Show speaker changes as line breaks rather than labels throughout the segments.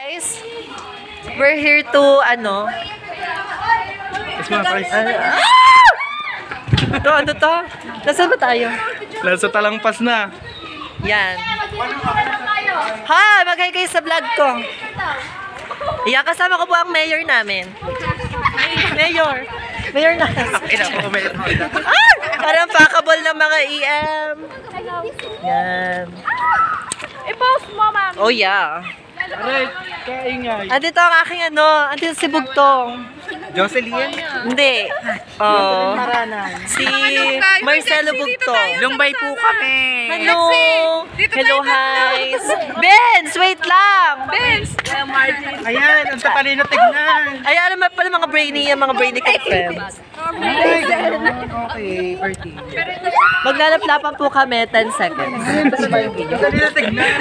Guys, we're here to, ano? Ano to? Nasaan ba tayo?
Nasa Talangpas na.
Yan. Ha! Mag-hi kayo sa vlog ko. Yan, kasama ko po ang mayor namin. Mayor. Mayor na. Ah! Parang fuckable ng mga EM. Yan.
I-post mo, ma'am.
Oh, yeah.
Aray, kaingay.
Andito ang aking ano, andito si Bugtong.
Jocelyn?
Hindi. Oh. Si Marcelo Bugtong.
Lumbay po kami.
Hello. Hello, hi. Benz, wait lang.
Benz.
Ayan, ang tatalino tignan.
Ay, alam mo pala mga brainy kay friends.
Okay, party.
Maglalaplapan po kami 10 seconds.
Tatalino tignan.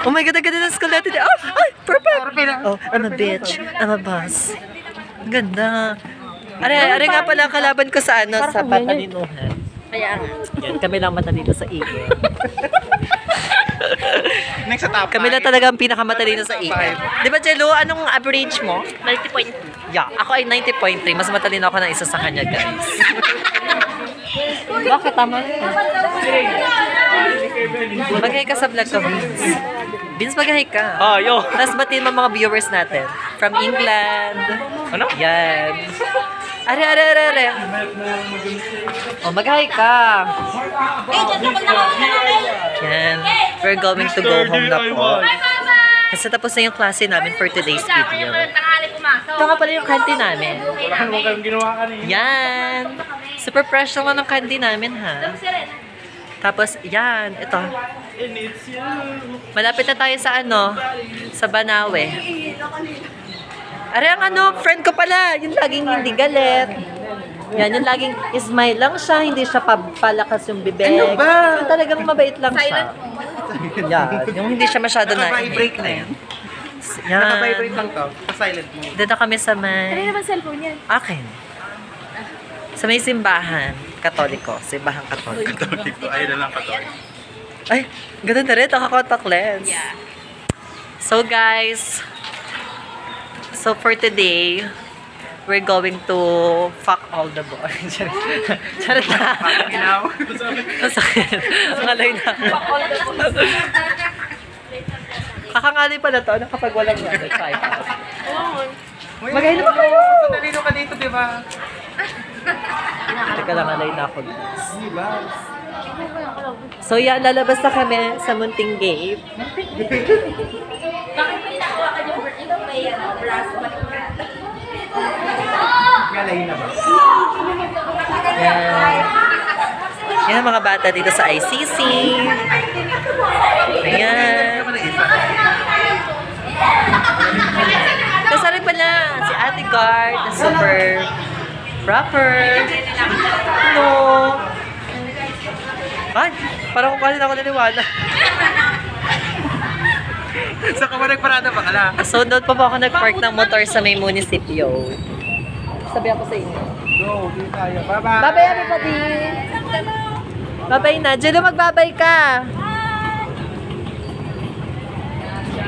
Oh my God, ang ganda ng skull natin. Oh, ay, perfect. Oh, I'm a bitch. I'm a boss. Ang ganda. Are nga pala ang kalaban ko sa ano, sa patalinuhan. Kaya nga. Yan, kami lang matalino sa iyo.
Next sa top
Kami lang talaga ang pinakamatalino sa iyo. Di ba, Jello, anong average mo?
90.2.
Yeah, ako ay 90.3. Mas matalino ako ng isa sa kanya, guys. Bakit? Tama na. Mag-hi ka sa vlog ko, Vince. Vince, mag-hi ka.
Oh, yo.
Tapos batiin mo mga viewers natin. From England.
Ano?
Yan. Are. Oh, mag-hi ka. Yan. We're going to go home na po. Kasi tapos na yung klase namin for today's video. Ito nga pala yung canteen namin.
Ano mo kayong ginawa kanina?
Yan. Super fresh naman ng candy namin, ha? Tapos, yan. Ito. Malapit na tayo sa ano? Sa Banawe. Are, ang ano, friend ko pala. Yung laging hindi galit. Yan, yung laging smile lang siya. Hindi siya palakas yung bibig.
Ano ba?
Yung talagang mabait lang siya. Yan. Yung hindi siya masyado na.
Naka-vibrate na yan.
Yan.
Naka-vibrate lang to. Sa-silent mo.
Dito kami sa may...
Ano naman cellphone yan?
Akin. Sa may simbahan. Katoliko. Simbahan Katoliko.
Dito, ayun na lang katolik.
Ay, ganda na rin. Naka-contact lens.
Yeah.
So guys, so for today, we're going to fuck all the boys. Charot na.
Ginaw.
Masakit. Ngalay na. Kakangalay pa na to. Ano kapag walang ano? Tripod. Magay naman kayo.
Tatalino ka dito, di ba?
Teka lang, alay na ako.
Di ba?
So yan, lalabas na kami sa Munting Gate.
Galay na ba?
Yan. Yan ang mga bata dito sa ICC. Ayan. Kasari pala si Ate Guard na super proper. Hello. Ay, parang kung kasi ako naniwala.
Sa ka ba nagparada pa kala?
So, doon pa po ako nag-park ng motor sa may munisipyo. Sabi ako sa inyo.
Go, di tayo. Bye-bye.
Bye-bye, everybody! Bye-bye na. Jello, magbabay ka!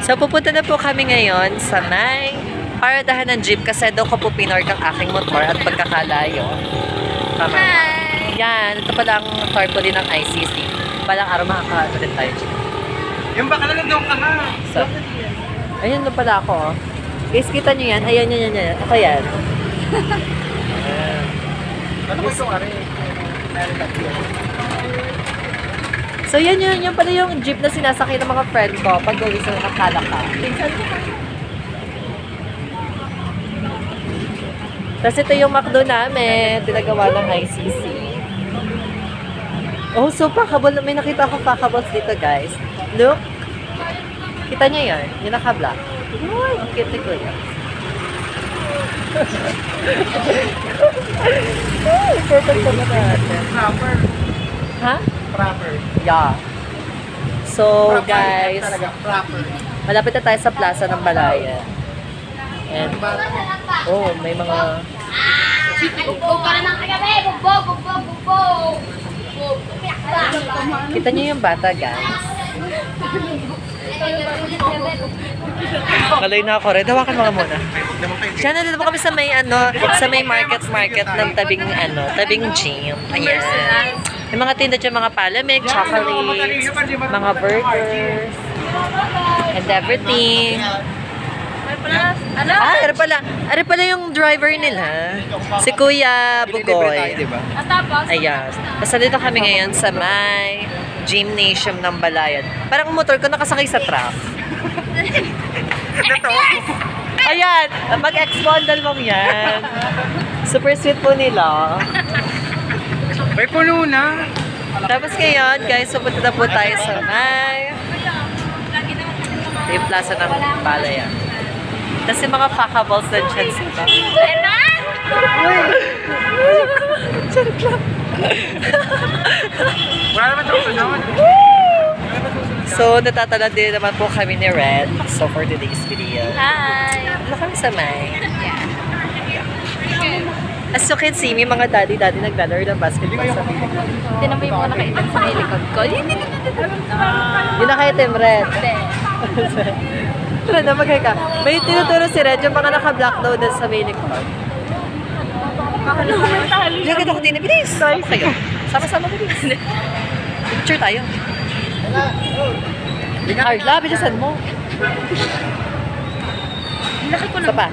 So, pupunta na po kami ngayon sa may paradahan ng jeep kasi doon ko po pinork ang aking motor at pagkakalayo. Tama. Yan, ito pala ang tarpaulin ng ICC. Palang araw makakaano rin tayo dyan.
Yung baka na doon ka na.
So, ayun na pala ako. Guys, kita nyo yan? Ayan, yan. Ako yan.
Ano ko ito, Ari?
So, yan pala yung jeep na sinasakay ng mga friend ko pag uwi sa Nakalaka. Tapos ito yung McDo namin, tinagawa ng ICC. Oh, so pakabol. May nakita akong pakabols dito, guys. Look. Kita nyo yan? Yung naka-black. Uy, ang cute ni Kuya. Ay, perfect naman natin.
Proper.
Ha?
Proper.
Yeah. So,
Proper.
guys,
Talaga, proper.
malapit na tayo sa Plaza ng Balaya. And, oh, may mga...
Bugbog para ng kagabi! Bugbog!
Kita niyo yung bata, guys. Kaloy na ako rin. Hawakan mo ka muna. Diyan, nandito po kami sa may sa may market ng tabing gym. Ayan. Yung mga tinda dyan, mga palamig, chocolates, mga burgers, and everything.
Ano?
Ari pala yung driver nila. Si Kuya Bugoy.
At tapos?
Ayan. Basta dito kami ngayon sa may gymnasium ng Balayan. Parang motor ko nakasakay sa truck. Ayan, mag-ex-bondal mong yan. Super sweet po nila.
May puno na.
Tapos ngayon, guys, pupunta na po tayo sa may yung plaza ng Balayan. Tapos yung mga fakables na dyan sila. Charot lang.
Wala naman sa sunod.
So, natatalad din naman po kami ni Red. So, for today's video.
Hi!
Ano kami sa may? As you can see, may mga daddy naglalaro ng basketball sa piling.
Tinan mo yung mga nakaitan sa may likod ko.
Yun na kayo, Tim Red. Tara na, maghay ka. May tinuturo si Red yung mga naka-black daw dun sa may likod. Lagad ako din. Bilis! Tayo kayo. Sama-sama bilis. Picture tayo. Carla, bilisan mo.
Laki ko
Isa pa.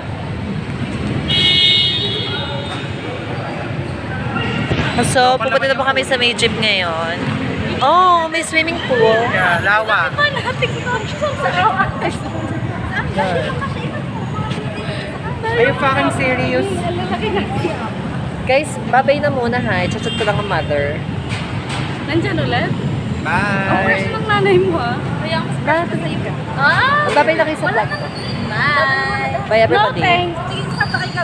So, pupunta na po kami sa may gym ngayon. Oh, may swimming pool.
Yeah, lawa. Are you fucking serious?
Guys, babay na muna ha. I-chat ko lang ang mother.
Nandyan ulit?
Bye.
ng nanay mo ha? Kaya ako sa sa'yo ka. Ah!
Babay na kayo sa vlog ko.
Bye!
Bye everybody.
No thanks. Sige, sasakay ka.